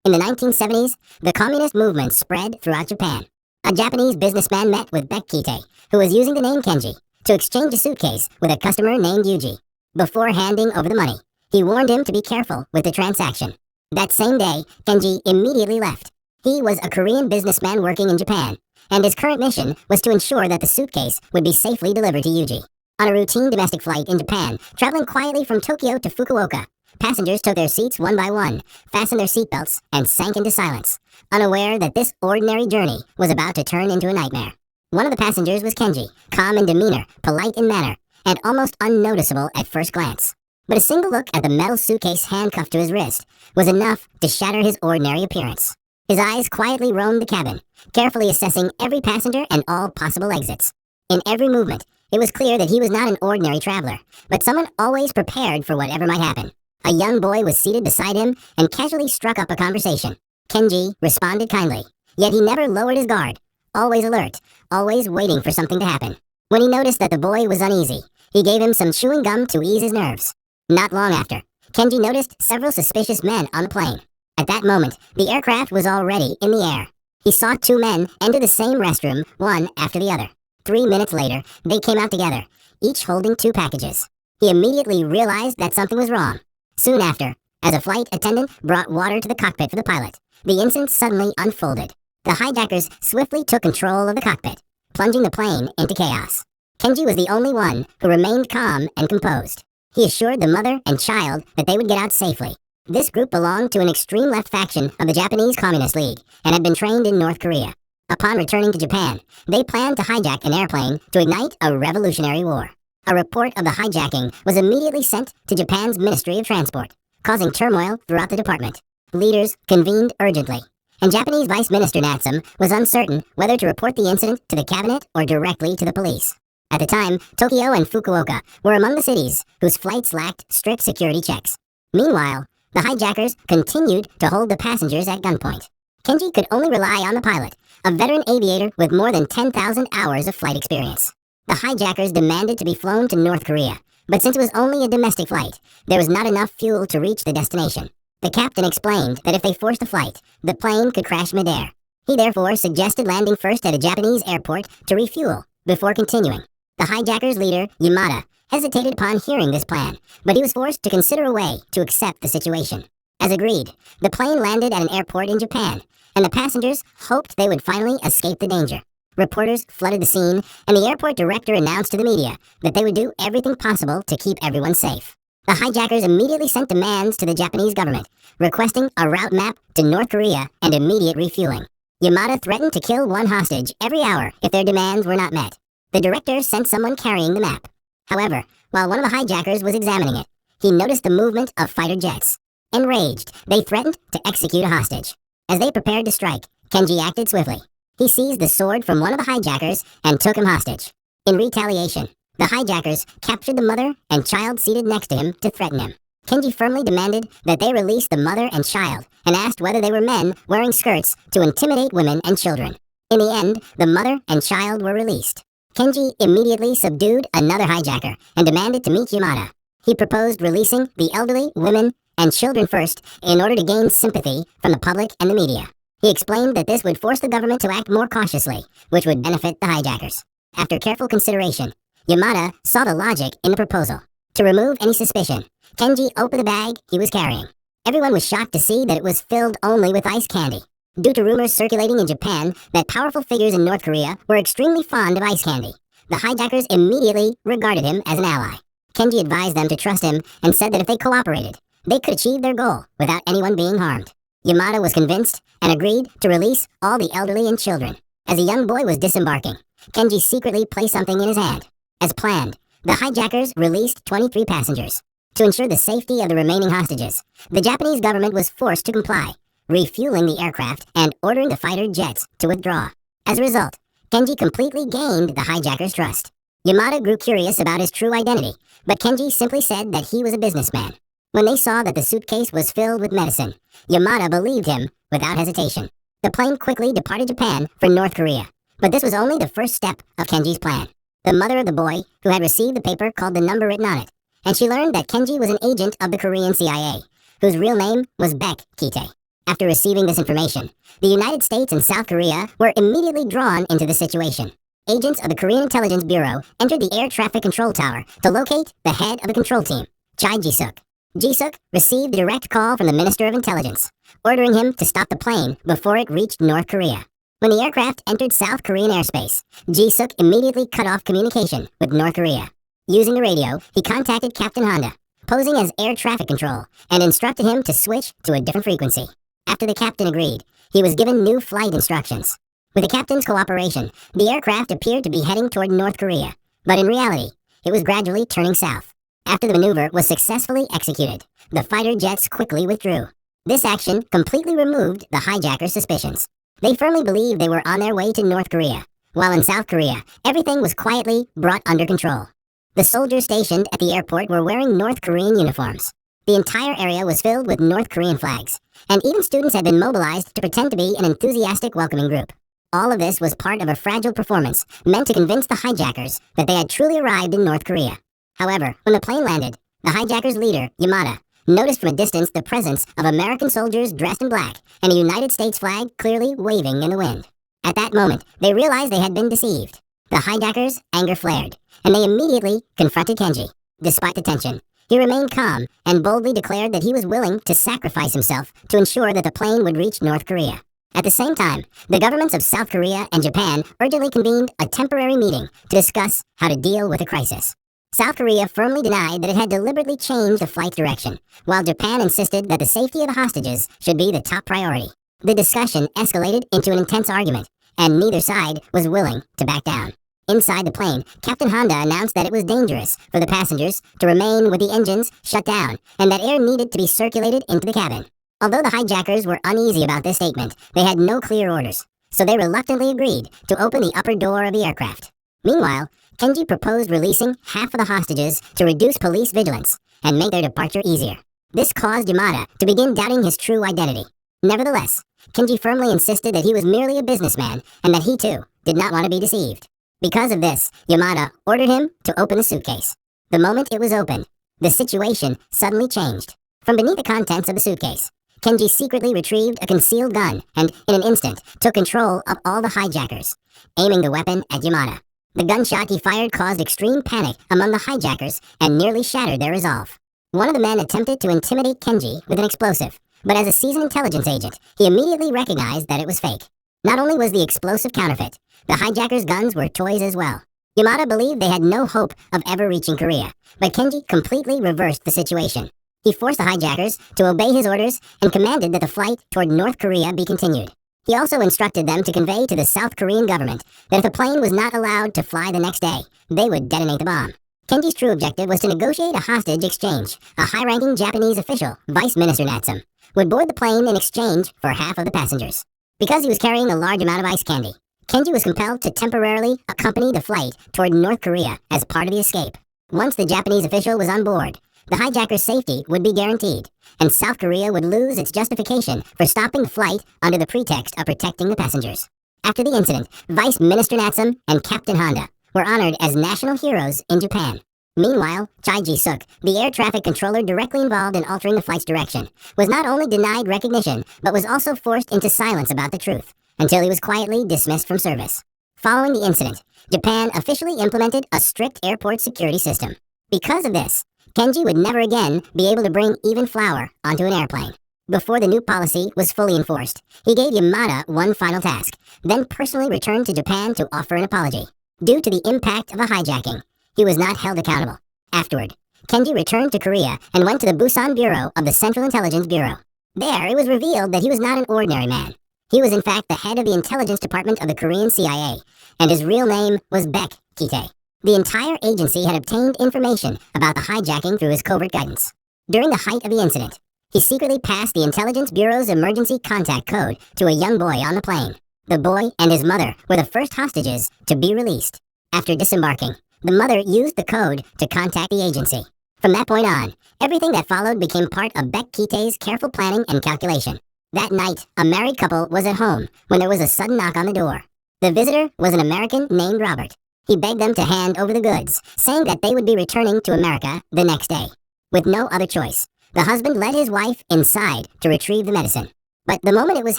In the 1970s, the communist movement spread throughout Japan. A Japanese businessman met with Kite, who was using the name Kenji, to exchange a suitcase with a customer named Yuji. Before handing over the money, he warned him to be careful with the transaction. That same day, Kenji immediately left. He was a Korean businessman working in Japan, and his current mission was to ensure that the suitcase would be safely delivered to Yuji. On a routine domestic flight in Japan, traveling quietly from Tokyo to Fukuoka, passengers took their seats one by one, fastened their seatbelts, and sank into silence, unaware that this ordinary journey was about to turn into a nightmare. One of the passengers was Kenji, calm in demeanor, polite in manner, and almost unnoticeable at first glance. But a single look at the metal suitcase handcuffed to his wrist was enough to shatter his ordinary appearance. His eyes quietly roamed the cabin, carefully assessing every passenger and all possible exits. In every movement, it was clear that he was not an ordinary traveler, but someone always prepared for whatever might happen. A young boy was seated beside him and casually struck up a conversation. Kenji responded kindly, yet he never lowered his guard, always alert, always waiting for something to happen. When he noticed that the boy was uneasy, he gave him some chewing gum to ease his nerves. Not long after, Kenji noticed several suspicious men on the plane. At that moment, the aircraft was already in the air. He saw two men enter the same restroom, one after the other. 3 minutes later, they came out together, each holding 2 packages. He immediately realized that something was wrong. Soon after, as a flight attendant brought water to the cockpit for the pilot, the incident suddenly unfolded. The hijackers swiftly took control of the cockpit, plunging the plane into chaos. Kenji was the only one who remained calm and composed. He assured the mother and child that they would get out safely. This group belonged to an extreme left faction of the Japanese Communist League and had been trained in North Korea. Upon returning to Japan, they planned to hijack an airplane to ignite a revolutionary war. A report of the hijacking was immediately sent to Japan's Ministry of Transport, causing turmoil throughout the department. Leaders convened urgently, and Japanese Vice Minister Natsum was uncertain whether to report the incident to the cabinet or directly to the police. At the time, Tokyo and Fukuoka were among the cities whose flights lacked strict security checks. Meanwhile, the hijackers continued to hold the passengers at gunpoint. Kenji could only rely on the pilot, a veteran aviator with more than 10,000 hours of flight experience. The hijackers demanded to be flown to North Korea, but since it was only a domestic flight, there was not enough fuel to reach the destination. The captain explained that if they forced the flight, the plane could crash midair. He therefore suggested landing first at a Japanese airport to refuel before continuing. The hijackers' leader, Yamada, hesitated upon hearing this plan, but he was forced to consider a way to accept the situation. As agreed, the plane landed at an airport in Japan, and the passengers hoped they would finally escape the danger. Reporters flooded the scene, and the airport director announced to the media that they would do everything possible to keep everyone safe. The hijackers immediately sent demands to the Japanese government, requesting a route map to North Korea and immediate refueling. Yamada threatened to kill one hostage every hour if their demands were not met. The director sent someone carrying the map. However, while one of the hijackers was examining it, he noticed the movement of fighter jets. Enraged, they threatened to execute a hostage. As they prepared to strike, Kenji acted swiftly. He seized the sword from one of the hijackers and took him hostage. In retaliation, the hijackers captured the mother and child seated next to him to threaten him. Kenji firmly demanded that they release the mother and child and asked whether they were men wearing skirts to intimidate women and children. In the end, the mother and child were released. Kenji immediately subdued another hijacker and demanded to meet Yamada. He proposed releasing the elderly, women, and children first in order to gain sympathy from the public and the media. He explained that this would force the government to act more cautiously, which would benefit the hijackers. After careful consideration, Yamada saw the logic in the proposal. To remove any suspicion, Kenji opened the bag he was carrying. Everyone was shocked to see that it was filled only with ice candy. Due to rumors circulating in Japan that powerful figures in North Korea were extremely fond of ice candy, the hijackers immediately regarded him as an ally. Kenji advised them to trust him and said that if they cooperated, they could achieve their goal without anyone being harmed. Yamada was convinced and agreed to release all the elderly and children. As a young boy was disembarking, Kenji secretly placed something in his hand. As planned, the hijackers released 23 passengers. To ensure the safety of the remaining hostages, the Japanese government was forced to comply, refueling the aircraft and ordering the fighter jets to withdraw. As a result, Kenji completely gained the hijackers' trust. Yamada grew curious about his true identity, but Kenji simply said that he was a businessman. When they saw that the suitcase was filled with medicine, Yamada believed him without hesitation. The plane quickly departed Japan for North Korea, but this was only the first step of Kenji's plan. The mother of the boy, who had received the paper, called the number written on it, and she learned that Kenji was an agent of the Korean CIA, whose real name was Kite. After receiving this information, the United States and South Korea were immediately drawn into the situation. Agents of the Korean Intelligence Bureau entered the air traffic control tower to locate the head of the control team, Choi Ji-suk. Ji-suk received a direct call from the Minister of Intelligence, ordering him to stop the plane before it reached North Korea. When the aircraft entered South Korean airspace, Ji-suk immediately cut off communication with North Korea. Using the radio, he contacted Captain Honda, posing as air traffic control, and instructed him to switch to a different frequency. After the captain agreed, he was given new flight instructions. With the captain's cooperation, the aircraft appeared to be heading toward North Korea, but in reality, it was gradually turning south. After the maneuver was successfully executed, the fighter jets quickly withdrew. This action completely removed the hijackers' suspicions. They firmly believed they were on their way to North Korea, while in South Korea, everything was quietly brought under control. The soldiers stationed at the airport were wearing North Korean uniforms. The entire area was filled with North Korean flags, and even students had been mobilized to pretend to be an enthusiastic welcoming group. All of this was part of a fragile performance meant to convince the hijackers that they had truly arrived in North Korea. However, when the plane landed, the hijackers' leader, Yamada, noticed from a distance the presence of American soldiers dressed in black and a United States flag clearly waving in the wind. At that moment, they realized they had been deceived. The hijackers' anger flared, and they immediately confronted Kenji. Despite the tension, he remained calm and boldly declared that he was willing to sacrifice himself to ensure that the plane would reach North Korea. At the same time, the governments of South Korea and Japan urgently convened a temporary meeting to discuss how to deal with the crisis. South Korea firmly denied that it had deliberately changed the flight direction, while Japan insisted that the safety of the hostages should be the top priority. The discussion escalated into an intense argument, and neither side was willing to back down. Inside the plane, Captain Honda announced that it was dangerous for the passengers to remain with the engines shut down, and that air needed to be circulated into the cabin. Although the hijackers were uneasy about this statement, they had no clear orders, so they reluctantly agreed to open the upper door of the aircraft. Meanwhile, Kenji proposed releasing half of the hostages to reduce police vigilance and make their departure easier. This caused Yamada to begin doubting his true identity. Nevertheless, Kenji firmly insisted that he was merely a businessman and that he, too, did not want to be deceived. Because of this, Yamada ordered him to open the suitcase. The moment it was opened, the situation suddenly changed. From beneath the contents of the suitcase, Kenji secretly retrieved a concealed gun and, in an instant, took control of all the hijackers, aiming the weapon at Yamada. The gunshot he fired caused extreme panic among the hijackers and nearly shattered their resolve. One of the men attempted to intimidate Kenji with an explosive, but as a seasoned intelligence agent, he immediately recognized that it was fake. Not only was the explosive counterfeit, the hijackers' guns were toys as well. Yamada believed they had no hope of ever reaching Korea, but Kenji completely reversed the situation. He forced the hijackers to obey his orders and commanded that the flight toward North Korea be continued. He also instructed them to convey to the South Korean government that if the plane was not allowed to fly the next day, they would detonate the bomb. Kenji's true objective was to negotiate a hostage exchange. A high-ranking Japanese official, Vice Minister Natsum, would board the plane in exchange for half of the passengers. Because he was carrying a large amount of ice candy, Kenji was compelled to temporarily accompany the flight toward North Korea as part of the escape. Once the Japanese official was on board, the hijackers' safety would be guaranteed, and South Korea would lose its justification for stopping the flight under the pretext of protecting the passengers. After the incident, Vice Minister Natsum and Captain Honda were honored as national heroes in Japan. Meanwhile, Choi Ji-suk, the air traffic controller directly involved in altering the flight's direction, was not only denied recognition, but was also forced into silence about the truth, until he was quietly dismissed from service. Following the incident, Japan officially implemented a strict airport security system. Because of this, Kenji would never again be able to bring even flour onto an airplane. Before the new policy was fully enforced, he gave Yamada one final task, then personally returned to Japan to offer an apology. Due to the impact of the hijacking, he was not held accountable. Afterward, Kenji returned to Korea and went to the Busan Bureau of the Central Intelligence Bureau. There, it was revealed that he was not an ordinary man. He was in fact the head of the intelligence department of the Korean CIA, and his real name was Baek Kitae. The entire agency had obtained information about the hijacking through his covert guidance. During the height of the incident, he secretly passed the Intelligence Bureau's emergency contact code to a young boy on the plane. The boy and his mother were the first hostages to be released. After disembarking, the mother used the code to contact the agency. From that point on, everything that followed became part of Baek Kitae's careful planning and calculation. That night, a married couple was at home when there was a sudden knock on the door. The visitor was an American named Robert. He begged them to hand over the goods, saying that they would be returning to America the next day. With no other choice, the husband led his wife inside to retrieve the medicine. But the moment it was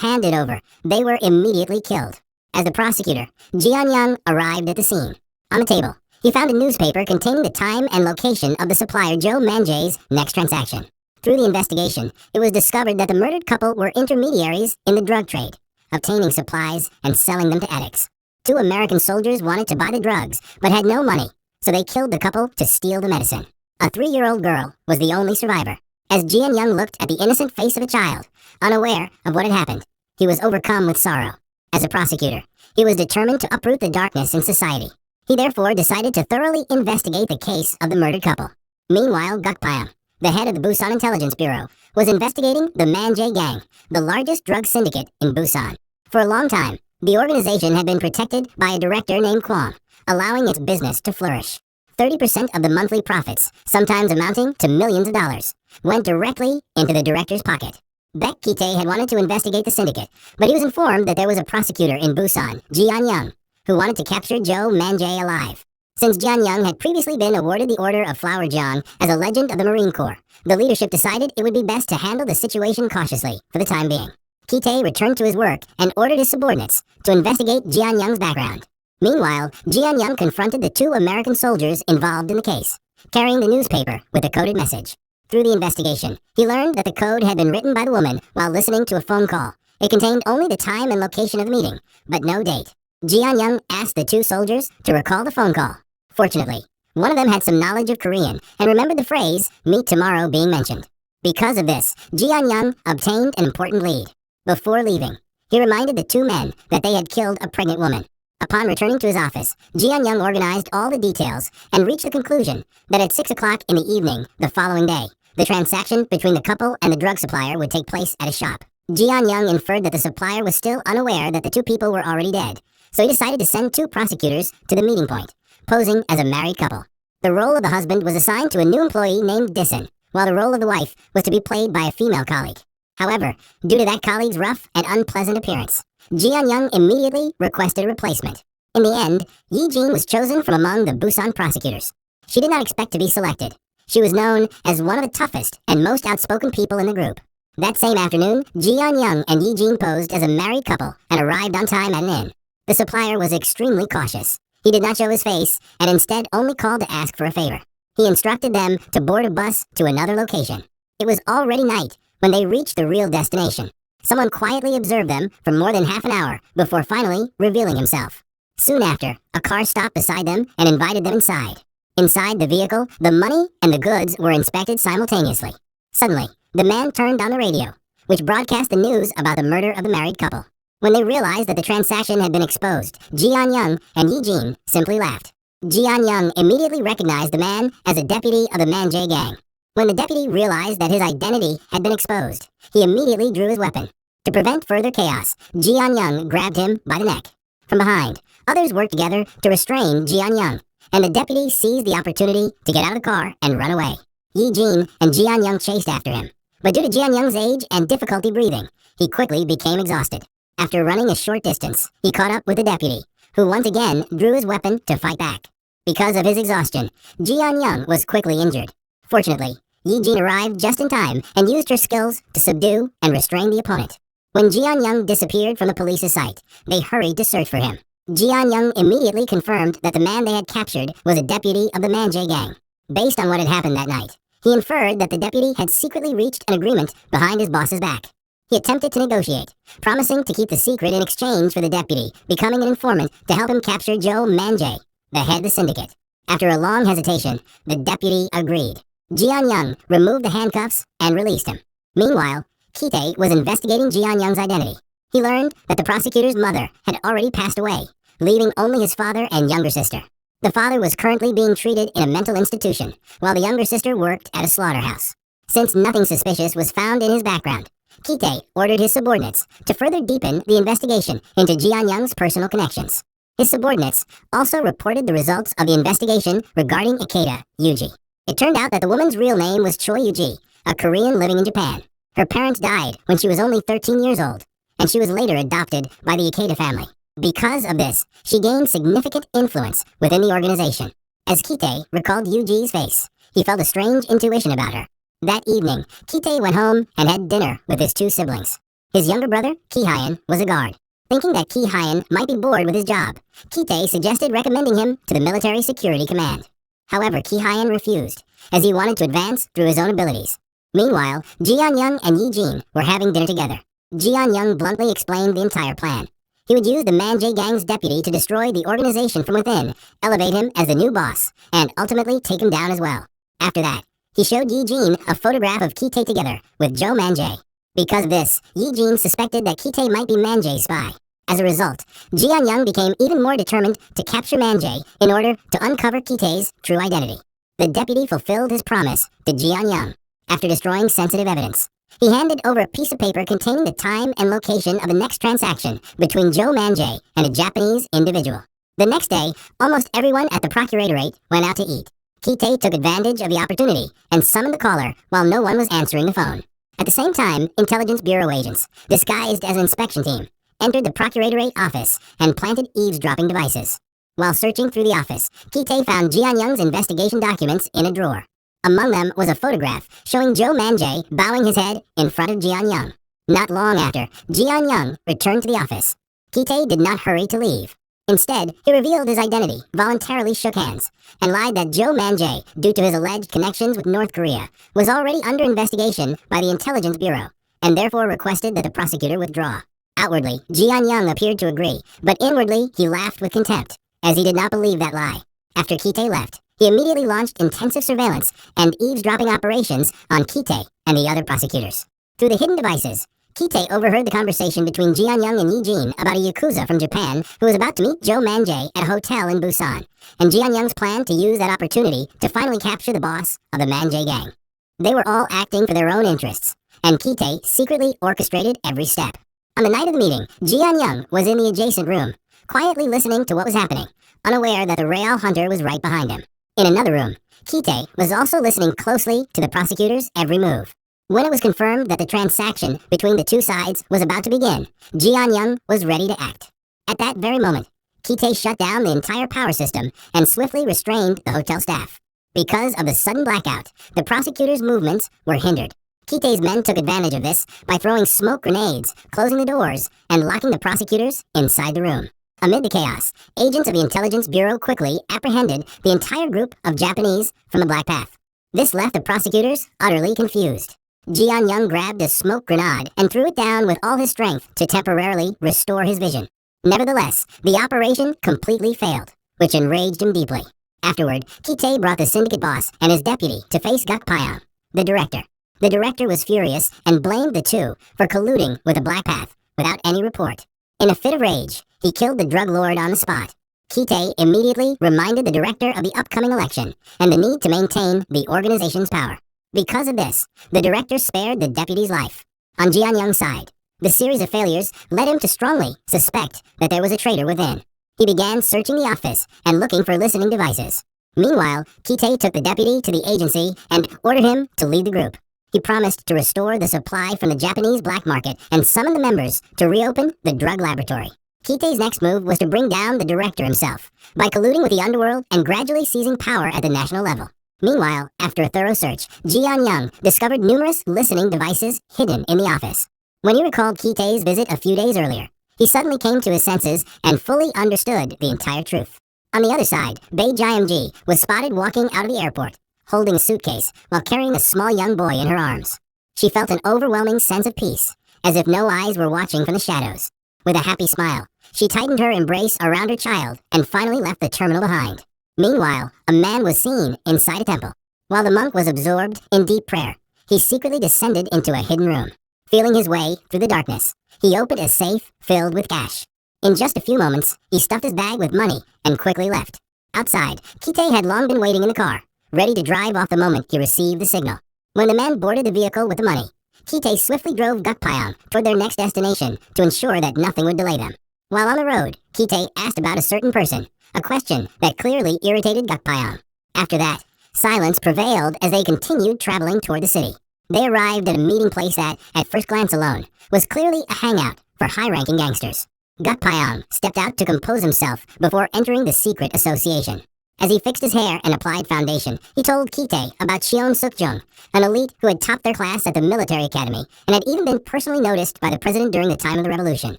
handed over, they were immediately killed. As the prosecutor, Jian-young arrived at the scene. On the table, he found a newspaper containing the time and location of the supplier Joe Manjay's next transaction. Through the investigation, it was discovered that the murdered couple were intermediaries in the drug trade, obtaining supplies and selling them to addicts. 2 American soldiers wanted to buy the drugs, but had no money, so they killed the couple to steal the medicine. A 3-year-old girl was the only survivor. As Jian-young looked at the innocent face of a child, unaware of what had happened, he was overcome with sorrow. As a prosecutor, he was determined to uproot the darkness in society. He therefore decided to thoroughly investigate the case of the murdered couple. Meanwhile, Gukpyeong, the head of the Busan Intelligence Bureau, was investigating the Manjay Gang, the largest drug syndicate in Busan. For a long time, the organization had been protected by a director named Kwon, allowing its business to flourish. 30% of the monthly profits, sometimes amounting to millions of dollars, went directly into the director's pocket. Baek Ki-tae had wanted to investigate the syndicate, but he was informed that there was a prosecutor in Busan, Jian-young, who wanted to capture Joe Manjay alive. Since Jian-young had previously been awarded the Order of Flower Jong as a legend of the Marine Corps, the leadership decided it would be best to handle the situation cautiously for the time being. Ki-tae returned to his work and ordered his subordinates to investigate Jian-young's background. Meanwhile, Jian-young confronted the 2 American soldiers involved in the case, carrying the newspaper with a coded message. Through the investigation, he learned that the code had been written by the woman while listening to a phone call. It contained only the time and location of the meeting, but no date. Jian-young asked the 2 soldiers to recall the phone call. Fortunately, one of them had some knowledge of Korean and remembered the phrase, "meet tomorrow," being mentioned. Because of this, Jian-young obtained an important lead. Before leaving, he reminded the 2 men that they had killed a pregnant woman. Upon returning to his office, Jian-young organized all the details and reached the conclusion that at 6 o'clock in the evening the following day, the transaction between the couple and the drug supplier would take place at a shop. Jian-young inferred that the supplier was still unaware that the 2 people were already dead, so he decided to send 2 prosecutors to the meeting point, posing as a married couple. The role of the husband was assigned to a new employee named Dison, while the role of the wife was to be played by a female colleague. However, due to that colleague's rough and unpleasant appearance, Jian-young immediately requested a replacement. In the end, Yi-jin was chosen from among the Busan prosecutors. She did not expect to be selected. She was known as one of the toughest and most outspoken people in the group. That same afternoon, Jian-young and Yi-jin posed as a married couple and arrived on time at an inn. The supplier was extremely cautious. He did not show his face and instead only called to ask for a favor. He instructed them to board a bus to another location. It was already night when they reached the real destination. Someone quietly observed them for more than half an hour before finally revealing himself. Soon after, a car stopped beside them and invited them inside. Inside the vehicle, the money and the goods were inspected simultaneously. Suddenly, the man turned on the radio, which broadcast the news about the murder of the married couple. When they realized that the transaction had been exposed, Jian-young and Yi-jin simply laughed. Jian-young immediately recognized the man as a deputy of the Manjay Gang. When the deputy realized that his identity had been exposed, he immediately drew his weapon. To prevent further chaos, Jian-young grabbed him by the neck. From behind, others worked together to restrain Jian-young, and the deputy seized the opportunity to get out of the car and run away. Yi-jin and Jian-young chased after him, but due to Jian-young's age and difficulty breathing, he quickly became exhausted. After running a short distance, he caught up with the deputy, who once again drew his weapon to fight back. Because of his exhaustion, Jian-young was quickly injured. Fortunately, Yi-jin arrived just in time and used her skills to subdue and restrain the opponent. When Jian-young disappeared from the police's sight, they hurried to search for him. Jian-young immediately confirmed that the man they had captured was a deputy of the Manjay Gang. Based on what had happened that night, he inferred that the deputy had secretly reached an agreement behind his boss's back. He attempted to negotiate, promising to keep the secret in exchange for the deputy becoming an informant to help him capture Joe Manjay, the head of the syndicate. After a long hesitation, the deputy agreed. Jian-young removed the handcuffs and released him. Meanwhile, Ki-tae was investigating Jian-young's identity. He learned that the prosecutor's mother had already passed away, leaving only his father and younger sister. The father was currently being treated in a mental institution, while the younger sister worked at a slaughterhouse. Since nothing suspicious was found in his background, Ki-tae ordered his subordinates to further deepen the investigation into Jian-young's personal connections. His subordinates also reported the results of the investigation regarding Ikeda Yuji. It turned out that the woman's real name was Choi Yuji, a Korean living in Japan. Her parents died when she was only 13 years old, and she was later adopted by the Ikeda family. Because of this, she gained significant influence within the organization. As Ki-tae recalled Yuji's face, he felt a strange intuition about her. That evening, Ki-tae went home and had dinner with his 2 siblings. His younger brother, Ki-hyun, was a guard. Thinking that Ki-hyun might be bored with his job, Ki-tae suggested recommending him to the Military Security Command. However, Ki-hyun refused, as he wanted to advance through his own abilities. Meanwhile, Ji-young and Yi-jin were having dinner together. Ji-young bluntly explained the entire plan. He would use the Man-jae gang's deputy to destroy the organization from within, elevate him as the new boss, and ultimately take him down as well. After that, he showed Yi-jin a photograph of Ki-tae together with Joe Man-jae. Because of this, Yi-jin suspected that Ki-tae might be Man-jae's spy. As a result, Ji-young became even more determined to capture Man-jae in order to uncover Ki-tae's true identity. The deputy fulfilled his promise to Ji-young. After destroying sensitive evidence, he handed over a piece of paper containing the time and location of the next transaction between Joe Man-jae and a Japanese individual. The next day, almost everyone at the procuratorate went out to eat. Ki-tae took advantage of the opportunity and summoned the caller while no one was answering the phone. At the same time, Intelligence Bureau agents, disguised as an inspection team, entered the procuratorate office and planted eavesdropping devices. While searching through the office, Ki-tae found Ji-young's investigation documents in a drawer. Among them was a photograph showing Joe Man-jae bowing his head in front of Ji-young. Not long after, Ji-young returned to the office. Ki-tae did not hurry to leave. Instead, he revealed his identity, voluntarily shook hands, and lied that Joe Man-jae, due to his alleged connections with North Korea, was already under investigation by the Intelligence Bureau, and therefore requested that the prosecutor withdraw. Outwardly, Ji-young appeared to agree, but inwardly he laughed with contempt, as he did not believe that lie. After Ki-tae left, he immediately launched intensive surveillance and eavesdropping operations on Ki-tae and the other prosecutors. Through the hidden devices, Ki-tae overheard the conversation between Ji-young and Yi-jin about a Yakuza from Japan who was about to meet Joe Man-jae at a hotel in Busan, and Ji-young's plan to use that opportunity to finally capture the boss of the Man-jae gang. They were all acting for their own interests, and Ki-tae secretly orchestrated every step. On the night of the meeting, Ji-young was in the adjacent room, quietly listening to what was happening, unaware that the Real Hunter was right behind him. In another room, Ki-tae was also listening closely to the prosecutor's every move. When it was confirmed that the transaction between the two sides was about to begin, Ji-young was ready to act. At that very moment, Ki-tae shut down the entire power system and swiftly restrained the hotel staff. Because of the sudden blackout, the prosecutor's movements were hindered. Ki-tae's men took advantage of this by throwing smoke grenades, closing the doors, and locking the prosecutors inside the room. Amid the chaos, agents of the Intelligence Bureau quickly apprehended the entire group of Japanese from the Black Path. This left the prosecutors utterly confused. Ji-young grabbed a smoke grenade and threw it down with all his strength to temporarily restore his vision. Nevertheless, the operation completely failed, which enraged him deeply. Afterward, Ki-tae brought the syndicate boss and his deputy to face Guk Pyong, the director. The director was furious and blamed the two for colluding with the Black Path without any report. In a fit of rage, he killed the drug lord on the spot. Ki-tae immediately reminded the director of the upcoming election and the need to maintain the organization's power. Because of this, the director spared the deputy's life. On Ji-young's side, the series of failures led him to strongly suspect that there was a traitor within. He began searching the office and looking for listening devices. Meanwhile, Ki-tae took the deputy to the agency and ordered him to lead the group. He promised to restore the supply from the Japanese black market and summon the members to reopen the drug laboratory. Ki-tae's next move was to bring down the director himself by colluding with the underworld and gradually seizing power at the national level. Meanwhile, after a thorough search, Ji-young discovered numerous listening devices hidden in the office. When he recalled Ki-tae's visit a few days earlier, he suddenly came to his senses and fully understood the entire truth. On the other side, Bae Jae-ji was spotted walking out of the airport, holding a suitcase while carrying a small young boy in her arms. She felt an overwhelming sense of peace, as if no eyes were watching from the shadows. With a happy smile, she tightened her embrace around her child and finally left the terminal behind. Meanwhile, a man was seen inside a temple. While the monk was absorbed in deep prayer, he secretly descended into a hidden room. Feeling his way through the darkness, he opened a safe filled with cash. In just a few moments, he stuffed his bag with money and quickly left. Outside, Ki-tae had long been waiting in the car, ready to drive off the moment he received the signal. When the men boarded the vehicle with the money, Ki-tae swiftly drove Guk Pyong toward their next destination to ensure that nothing would delay them. While on the road, Ki-tae asked about a certain person, a question that clearly irritated Guk Pyong. After that, silence prevailed as they continued traveling toward the city. They arrived at a meeting place that, at first glance alone, was clearly a hangout for high-ranking gangsters. Guk Pyong stepped out to compose himself before entering the secret association. As he fixed his hair and applied foundation, he told Kitae about Cheon Suk-jung, an elite who had topped their class at the military academy and had even been personally noticed by the president during the time of the revolution.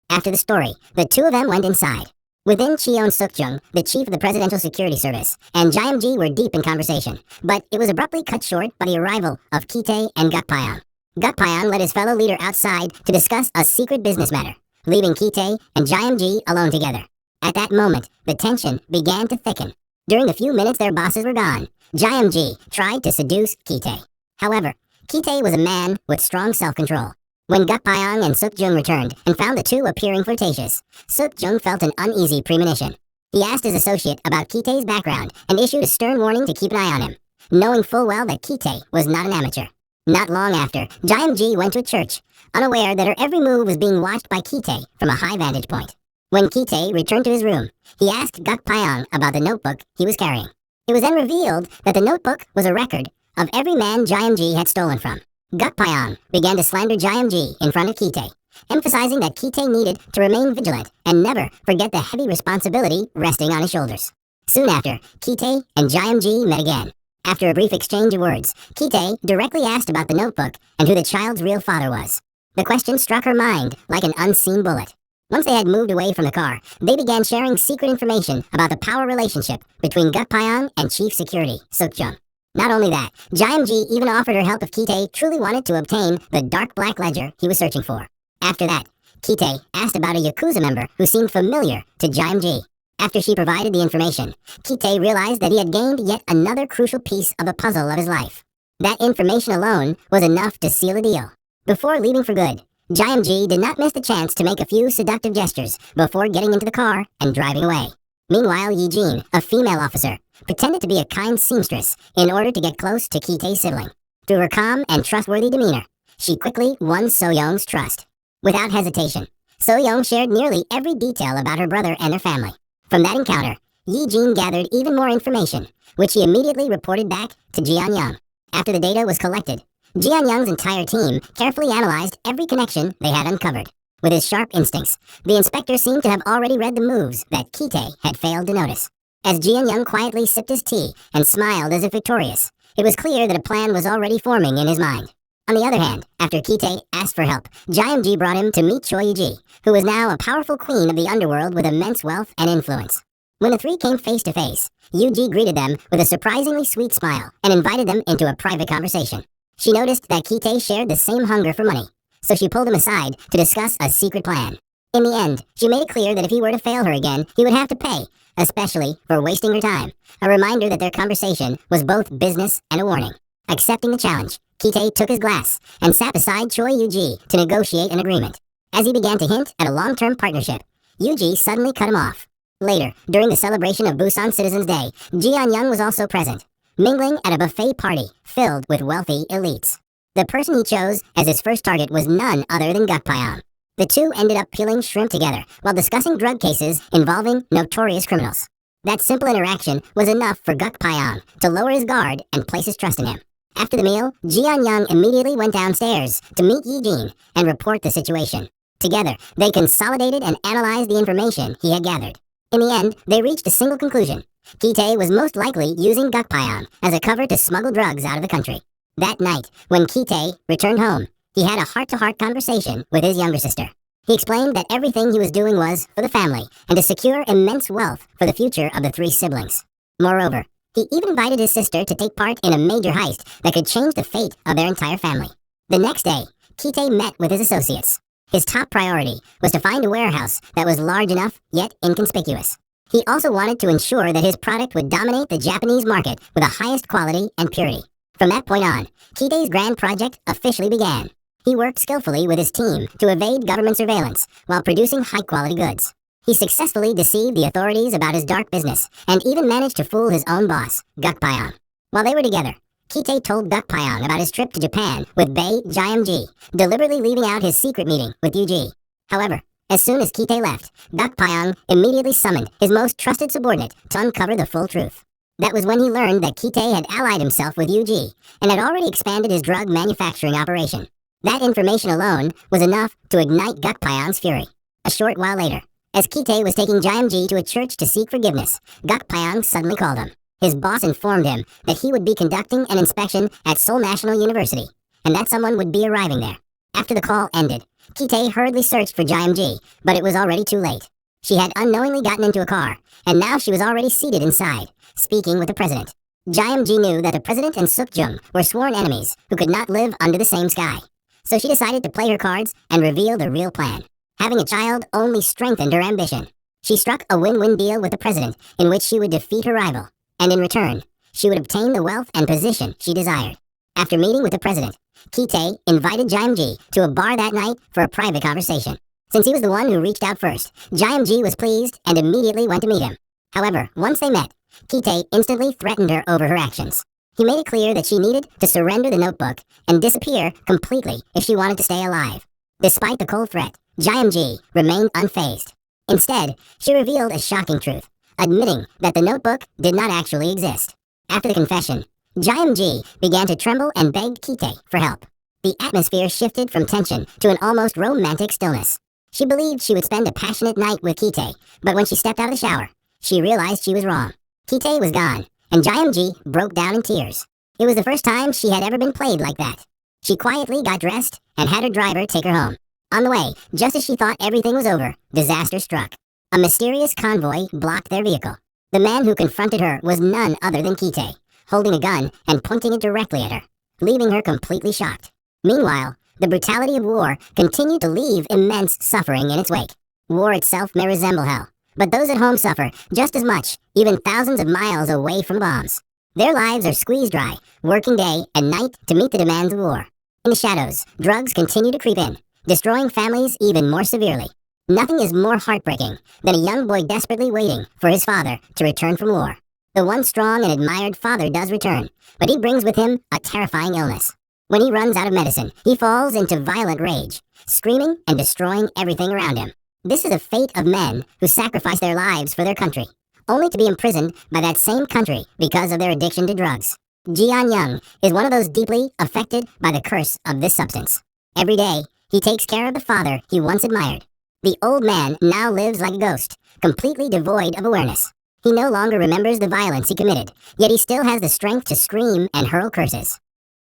After the story, the two of them went inside. Within, Cheon Suk-jung, the chief of the Presidential Security Service, and Ji were deep in conversation, but it was abruptly cut short by the arrival of Kitae and Gakpyeong. Gakpyeong led his fellow leader outside to discuss a secret business matter, leaving Kitae and Ji alone together. At that moment, the tension began to thicken. During the few minutes their bosses were gone, Ji tried to seduce Kitae. However, Kitae was a man with strong self-control. When Gakpyeong and Suk-jung returned and found the two appearing flirtatious, Suk-jung felt an uneasy premonition. He asked his associate about Kitae's background and issued a stern warning to keep an eye on him, knowing full well that Kitae was not an amateur. Not long after, Ji went to a church, unaware that her every move was being watched by Kitae from a high vantage point. When Kitae returned to his room, he asked Gakpyeong about the notebook he was carrying. It was then revealed that the notebook was a record of every man Ji had stolen from. Gakpyeong began to slander Ji in front of Kitae, emphasizing that Kitae needed to remain vigilant and never forget the heavy responsibility resting on his shoulders. Soon after, Kitae and Ji met again. After a brief exchange of words, Kitae directly asked about the notebook and who the child's real father was. The question struck her mind like an unseen bullet. Once they had moved away from the car, they began sharing secret information about the power relationship between Gakpyeong and Chief Security, Suk-jung. Not only that, Ji even offered her help if Kitae truly wanted to obtain the dark black ledger he was searching for. After that, Kitae asked about a Yakuza member who seemed familiar to Ji. After she provided the information, Kitae realized that he had gained yet another crucial piece of the puzzle of his life. That information alone was enough to seal a deal. Before leaving for good, Ji did not miss the chance to make a few seductive gestures before getting into the car and driving away. Meanwhile, Yi-jin, a female officer, pretended to be a kind seamstress in order to get close to Kitae's sibling. Through her calm and trustworthy demeanor, she quickly won So-young's trust. Without hesitation, So-young shared nearly every detail about her brother and their family. From that encounter, Yi-jin gathered even more information, which he immediately reported back to Ji-young. After the data was collected, Ji-young's entire team carefully analyzed every connection they had uncovered. With his sharp instincts, the inspector seemed to have already read the moves that Kitae had failed to notice. As Ji-young quietly sipped his tea and smiled as if victorious, it was clear that a plan was already forming in his mind. On the other hand, after Kitae asked for help, Ji brought him to meet Choi Yi-ji, who was now a powerful queen of the underworld with immense wealth and influence. When the three came face to face, Yi-ji greeted them with a surprisingly sweet smile and invited them into a private conversation. She noticed that Kitae shared the same hunger for money, so she pulled him aside to discuss a secret plan. In the end, she made it clear that if he were to fail her again, he would have to pay, especially for wasting her time, a reminder that their conversation was both business and a warning. Accepting the challenge, Kitae took his glass and sat beside Choi Yi-ji to negotiate an agreement. As he began to hint at a long-term partnership, Yi-ji suddenly cut him off. Later, during the celebration of Busan Citizens' Day, Ji-young was also present, mingling at a buffet party filled with wealthy elites. The person he chose as his first target was none other than Gakpyeong. The two ended up peeling shrimp together while discussing drug cases involving notorious criminals. That simple interaction was enough for Gakpyeong to lower his guard and place his trust in him. After the meal, Ji-young immediately went downstairs to meet Yi-jin and report the situation. Together, they consolidated and analyzed the information he had gathered. In the end, they reached a single conclusion. Kitae was most likely using Gakpyeong as a cover to smuggle drugs out of the country. That night, when Kitae returned home, he had a heart-to-heart conversation with his younger sister. He explained that everything he was doing was for the family and to secure immense wealth for the future of the three siblings. Moreover, he even invited his sister to take part in a major heist that could change the fate of their entire family. The next day, Kitae met with his associates. His top priority was to find a warehouse that was large enough yet inconspicuous. He also wanted to ensure that his product would dominate the Japanese market with the highest quality and purity. From that point on, Kitae's grand project officially began. He worked skillfully with his team to evade government surveillance while producing high-quality goods. He successfully deceived the authorities about his dark business and even managed to fool his own boss, Gakpyeong. While they were together, Kitae told Gakpyeong about his trip to Japan with Bae Ji, deliberately leaving out his secret meeting with Yuji. However, as soon as Kitae left, Gakpyeong immediately summoned his most trusted subordinate to uncover the full truth. That was when he learned that Kitae had allied himself with Yuji and had already expanded his drug manufacturing operation. That information alone was enough to ignite Gakpyeong's fury. A short while later, As Kite was taking Ji to a church to seek forgiveness, Gakpyong suddenly called him. His boss informed him that he would be conducting an inspection at Seoul National University, and that someone would be arriving there. After the call ended, Kite hurriedly searched for Ji, but it was already too late. She had unknowingly gotten into a car, and now she was already seated inside, speaking with the president. Ji knew that the president and Suk-jung were sworn enemies who could not live under the same sky. So she decided to play her cards and reveal the real plan. Having a child only strengthened her ambition. She struck a win-win deal with the president in which she would defeat her rival, and in return, she would obtain the wealth and position she desired. After meeting with the president, Kite invited Ji to a bar that night for a private conversation. Since he was the one who reached out first, Ji was pleased and immediately went to meet him. However, once they met, Kite instantly threatened her over her actions. He made it clear that she needed to surrender the notebook and disappear completely if she wanted to stay alive. Despite the cold threat, Ji remained unfazed. Instead, she revealed a shocking truth, admitting that the notebook did not actually exist. After the confession, Ji began to tremble and begged Kite for help. The atmosphere shifted from tension to an almost romantic stillness. She believed she would spend a passionate night with Kite, but when she stepped out of the shower, she realized she was wrong. Kite was gone, and Ji broke down in tears. It was the first time she had ever been played like that. She quietly got dressed and had her driver take her home. On the way, just as she thought everything was over, disaster struck. A mysterious convoy blocked their vehicle. The man who confronted her was none other than Kite, holding a gun and pointing it directly at her, leaving her completely shocked. Meanwhile, the brutality of war continued to leave immense suffering in its wake. War itself may resemble hell, but those at home suffer just as much, even thousands of miles away from bombs. Their lives are squeezed dry, working day and night to meet the demands of war. In the shadows, drugs continue to creep in, destroying families even more severely. Nothing is more heartbreaking than a young boy desperately waiting for his father to return from war. The once strong and admired father does return, but he brings with him a terrifying illness. When he runs out of medicine, he falls into violent rage, screaming and destroying everything around him. This is the fate of men who sacrifice their lives for their country, only to be imprisoned by that same country because of their addiction to drugs. Ji-young is one of those deeply affected by the curse of this substance. Every day, he takes care of the father he once admired. The old man now lives like a ghost, completely devoid of awareness. He no longer remembers the violence he committed, yet he still has the strength to scream and hurl curses.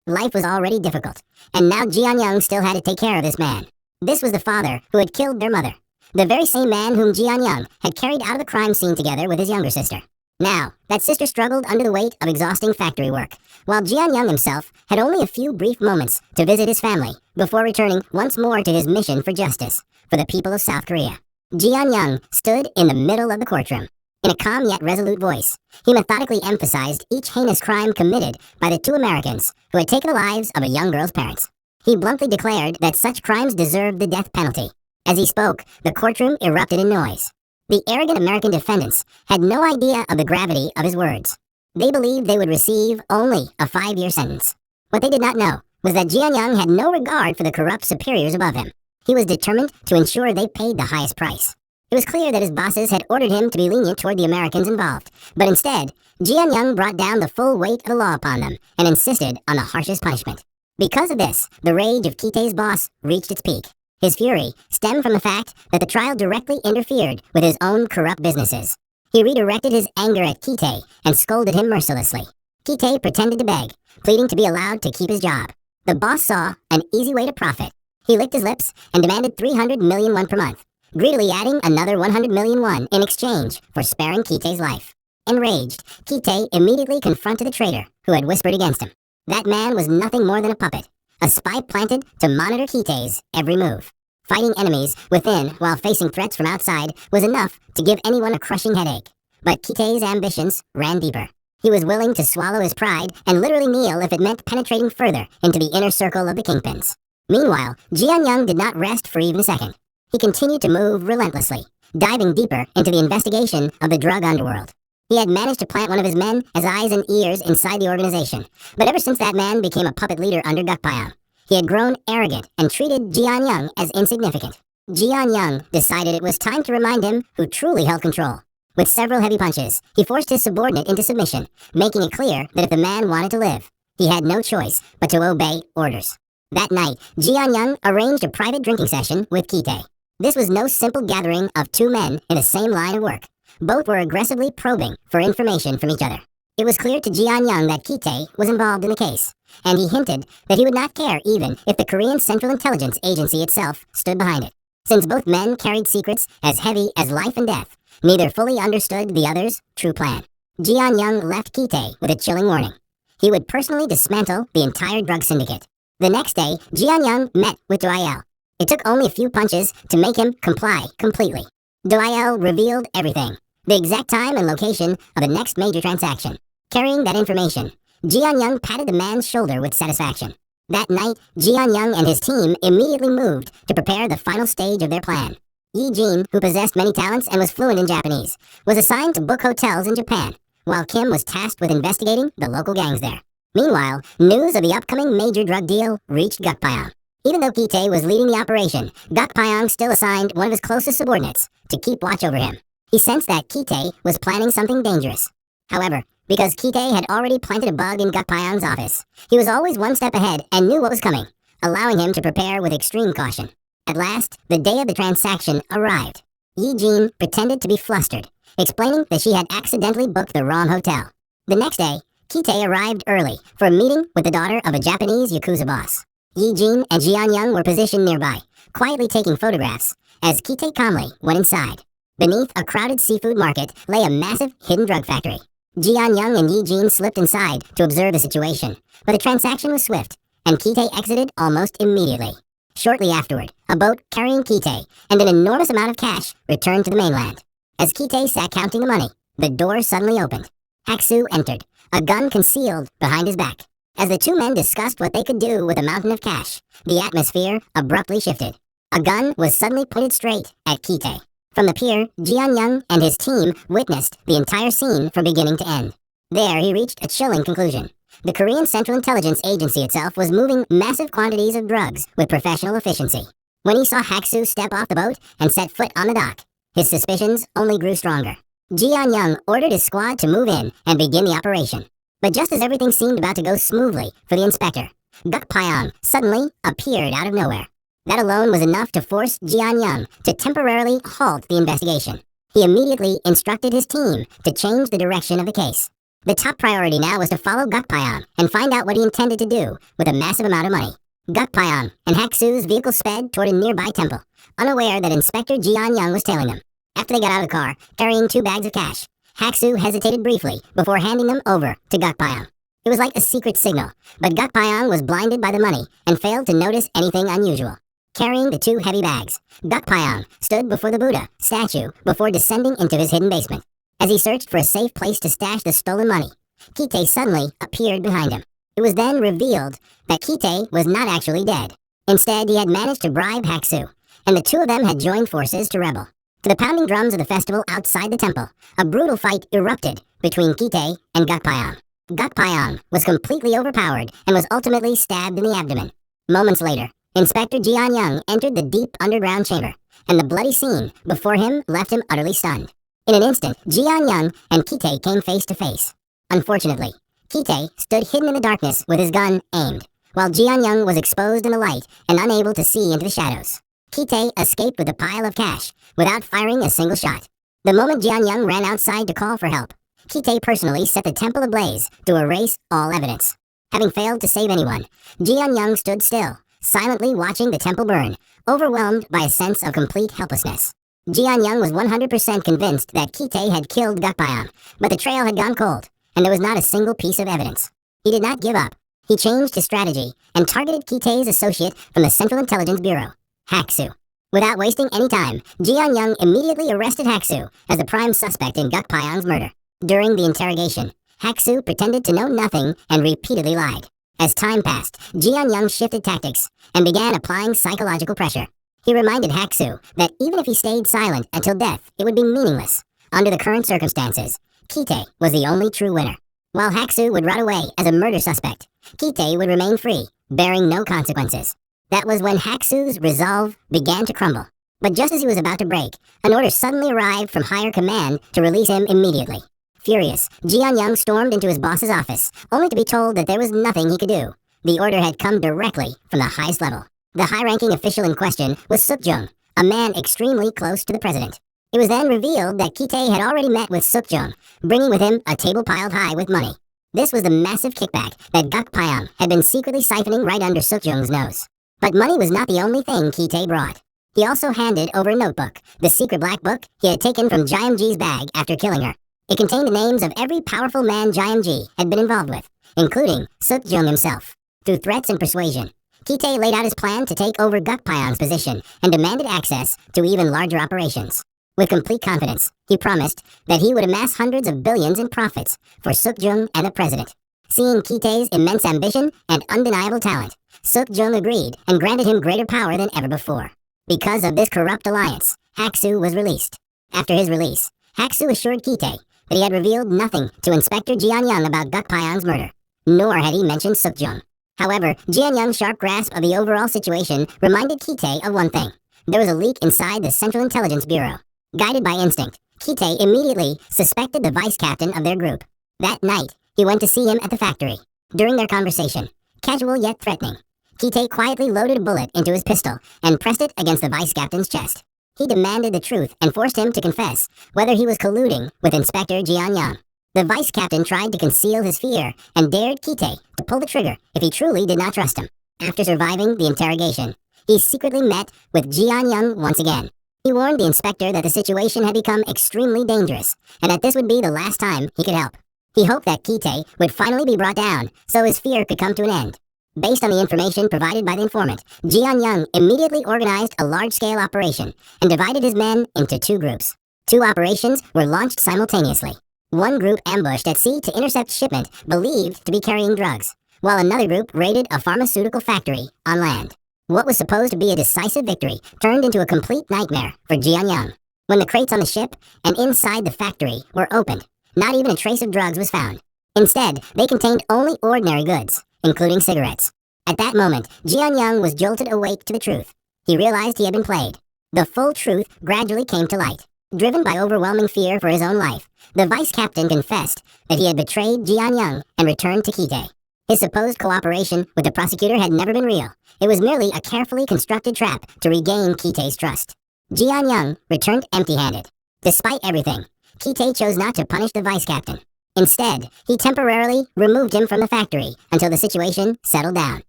Life was already difficult, and now Ji-young still had to take care of this man. This was the father who had killed their mother, the very same man whom Ji-young had carried out of the crime scene together with his younger sister. Now, that sister struggled under the weight of exhausting factory work, while Ji-young himself had only a few brief moments to visit his family before returning once more to his mission for justice for the people of South Korea. Ji-young stood in the middle of the courtroom. In a calm yet resolute voice, he methodically emphasized each heinous crime committed by the two Americans who had taken the lives of a young girl's parents. He bluntly declared that such crimes deserved the death penalty. As he spoke, the courtroom erupted in noise. The arrogant American defendants had no idea of the gravity of his words. They believed they would receive only a 5-year sentence. What they did not know was that Ji-young had no regard for the corrupt superiors above him. He was determined to ensure they paid the highest price. It was clear that his bosses had ordered him to be lenient toward the Americans involved, but instead, Ji-young brought down the full weight of the law upon them and insisted on the harshest punishment. Because of this, the rage of Kite's boss reached its peak. His fury stemmed from the fact that the trial directly interfered with his own corrupt businesses. He redirected his anger at Kite and scolded him mercilessly. Kite pretended to beg, pleading to be allowed to keep his job. The boss saw an easy way to profit. He licked his lips and demanded 300 million won per month, greedily adding another 100 million won in exchange for sparing Kite's life. Enraged, Kite immediately confronted the traitor who had whispered against him. That man was nothing more than a puppet, a spy planted to monitor Kite's every move. Fighting enemies within while facing threats from outside was enough to give anyone a crushing headache. But Kite's ambitions ran deeper. He was willing to swallow his pride and literally kneel if it meant penetrating further into the inner circle of the kingpins. Meanwhile, Ji-young did not rest for even a second. He continued to move relentlessly, diving deeper into the investigation of the drug underworld. He had managed to plant one of his men as eyes and ears inside the organization, but ever since that man became a puppet leader under Gakpyong, he had grown arrogant and treated Ji-young as insignificant. Ji-young decided it was time to remind him who truly held control. With several heavy punches, he forced his subordinate into submission, making it clear that if the man wanted to live, he had no choice but to obey orders. That night, Ji-young arranged a private drinking session with Kite. This was no simple gathering of two men in the same line of work. Both were aggressively probing for information from each other. It was clear to Ji-Young that Ki-tae was involved in the case, and he hinted that he would not care even if the Korean Central Intelligence Agency itself stood behind it. Since both men carried secrets as heavy as life and death, neither fully understood the other's true plan. Ji-Young left Ki-tae with a chilling warning. He would personally dismantle the entire drug syndicate. The next day, Ji-Young met with Do-il. It took only a few punches to make him comply completely. Do-il revealed everything, the exact time and location of the next major transaction. Carrying that information, Ji-Young patted the man's shoulder with satisfaction. That night, Ji-Young and his team immediately moved to prepare the final stage of their plan. Yi-jin, who possessed many talents and was fluent in Japanese, was assigned to book hotels in Japan, while Kim was tasked with investigating the local gangs there. Meanwhile, news of the upcoming major drug deal reached Gakpyeong. Even though Ki-tae was leading the operation, Gakpyeong still assigned one of his closest subordinates to keep watch over him. He sensed that Ki-tae was planning something dangerous. However, because Ki-tae had already planted a bug in Gakpyeong's office, he was always one step ahead and knew what was coming, allowing him to prepare with extreme caution. At last, the day of the transaction arrived. Yi-jin pretended to be flustered, explaining that she had accidentally booked the wrong hotel. The next day, Ki-tae arrived early for a meeting with the daughter of a Japanese Yakuza boss. Yi-jin and Ji-Young were positioned nearby, quietly taking photographs, as Ki-tae calmly went inside. Beneath a crowded seafood market lay a massive hidden drug factory. Ji-Young and Yi-jin slipped inside to observe the situation, but the transaction was swift, and Ki-tae exited almost immediately. Shortly afterward, a boat carrying Ki-tae and an enormous amount of cash returned to the mainland. As Ki-tae sat counting the money, the door suddenly opened. Hak-soo entered, a gun concealed behind his back. As the two men discussed what they could do with a mountain of cash, the atmosphere abruptly shifted. A gun was suddenly pointed straight at Ki-tae. From the pier, Ji-Young and his team witnessed the entire scene from beginning to end. There, he reached a chilling conclusion. The Korean Central Intelligence Agency itself was moving massive quantities of drugs with professional efficiency. When he saw Hak-soo step off the boat and set foot on the dock, his suspicions only grew stronger. Ji-Young ordered his squad to move in and begin the operation. But just as everything seemed about to go smoothly for the inspector, Gakpyeong suddenly appeared out of nowhere. That alone was enough to force Ji-Young to temporarily halt the investigation. He immediately instructed his team to change the direction of the case. The top priority now was to follow Gakpyeong and find out what he intended to do with a massive amount of money. Gakpyeong and Hak-soo's vehicle sped toward a nearby temple, unaware that Inspector Ji-Young was tailing them. After they got out of the car, carrying 2 bags of cash, Hak-soo hesitated briefly before handing them over to Gakpyeong. It was like a secret signal, but Gakpyeong was blinded by the money and failed to notice anything unusual. Carrying the 2 heavy bags, Gakpyeong stood before the Buddha statue before descending into his hidden basement. As he searched for a safe place to stash the stolen money, Ki-tae suddenly appeared behind him. It was then revealed that Ki-tae was not actually dead. Instead, he had managed to bribe Hak-soo, and the two of them had joined forces to rebel. To the pounding drums of the festival outside the temple, a brutal fight erupted between Ki-tae and Gakpyeong. Gakpyeong was completely overpowered and was ultimately stabbed in the abdomen. Moments later, Inspector Ji-Young entered the deep underground chamber, and the bloody scene before him left him utterly stunned. In an instant, Ji-Young and Ki-tae came face to face. Unfortunately, Ki-tae stood hidden in the darkness with his gun aimed, while Ji-Young was exposed in the light and unable to see into the shadows. Ki-tae escaped with a pile of cash without firing a single shot. The moment Ji-Young ran outside to call for help, Ki-tae personally set the temple ablaze to erase all evidence. Having failed to save anyone, Ji-Young stood still, silently watching the temple burn, overwhelmed by a sense of complete helplessness. Ji-Young was 100% convinced that Ki-tae had killed Gakpyeong, but the trail had gone cold, and there was not a single piece of evidence. He did not give up. He changed his strategy and targeted Ki-tae's associate from the Central Intelligence Bureau, Hak-soo. Without wasting any time, Ji-Young immediately arrested Hak-soo as the prime suspect in Gakpyeong's murder. During the interrogation, Hak-soo pretended to know nothing and repeatedly lied. As time passed, Ji-Young shifted tactics and began applying psychological pressure. He reminded Hak-soo that even if he stayed silent until death, it would be meaningless. Under the current circumstances, Ki-tae was the only true winner. While Hak-soo would rot away as a murder suspect, Ki-tae would remain free, bearing no consequences. That was when Hak-soo's resolve began to crumble. But just as he was about to break, an order suddenly arrived from higher command to release him immediately. Furious, Ji-Young stormed into his boss's office, only to be told that there was nothing he could do. The order had come directly from the highest level. The high-ranking official in question was Suk-jung, a man extremely close to the president. It was then revealed that Kitae had already met with Sukjung, bringing with him a table piled high with money. This was the massive kickback that Guk Pyong had been secretly siphoning right under Sukjung's nose. But money was not the only thing Kitae brought. He also handed over a notebook, the secret black book he had taken from Jiamji's bag after killing her. It contained the names of every powerful man Jiamji had been involved with, including Sukjung himself. Through threats and persuasion, Kitae laid out his plan to take over Guk Pyong's position and demanded access to even larger operations. With complete confidence, he promised that he would amass hundreds of billions in profits for Sukjung and the president. Seeing Kitae's immense ambition and undeniable talent, Sukjung agreed and granted him greater power than ever before. Because of this corrupt alliance, Haksu was released. After his release, Haksu assured Kitae that he had revealed nothing to Inspector Jianyang about Guk Pyong's murder, nor had he mentioned Sukjung. However, Jianyang's sharp grasp of the overall situation reminded Kitae of one thing. There was a leak inside the Central Intelligence Bureau. Guided by instinct, Kitae immediately suspected the vice captain of their group. That night, he went to see him at the factory. During their conversation, casual yet threatening, Kitae quietly loaded a bullet into his pistol and pressed it against the vice captain's chest. He demanded the truth and forced him to confess whether he was colluding with Inspector Jianyang. The vice captain tried to conceal his fear and dared Kitae to pull the trigger if he truly did not trust him. After surviving the interrogation, he secretly met with Jianyang once again. He warned the inspector that the situation had become extremely dangerous, and that this would be the last time he could help. He hoped that Kitae would finally be brought down, so his fear could come to an end. Based on the information provided by the informant, Jianyang immediately organized a large-scale operation and divided his men into two groups. Two operations were launched simultaneously. One group ambushed at sea to intercept shipment believed to be carrying drugs, while another group raided a pharmaceutical factory on land. What was supposed to be a decisive victory turned into a complete nightmare for Jianyang. When the crates on the ship and inside the factory were opened, not even a trace of drugs was found. Instead, they contained only ordinary goods, including cigarettes. At that moment, Jianyang was jolted awake to the truth. He realized he had been played. The full truth gradually came to light. Driven by overwhelming fear for his own life, the vice captain confessed that he had betrayed Jianyang and returned to Kitae. His supposed cooperation with the prosecutor had never been real. It was merely a carefully constructed trap to regain Kitae's trust. Jianyang returned empty-handed. Despite everything, Kitae chose not to punish the vice captain. Instead, he temporarily removed him from the factory until the situation settled down.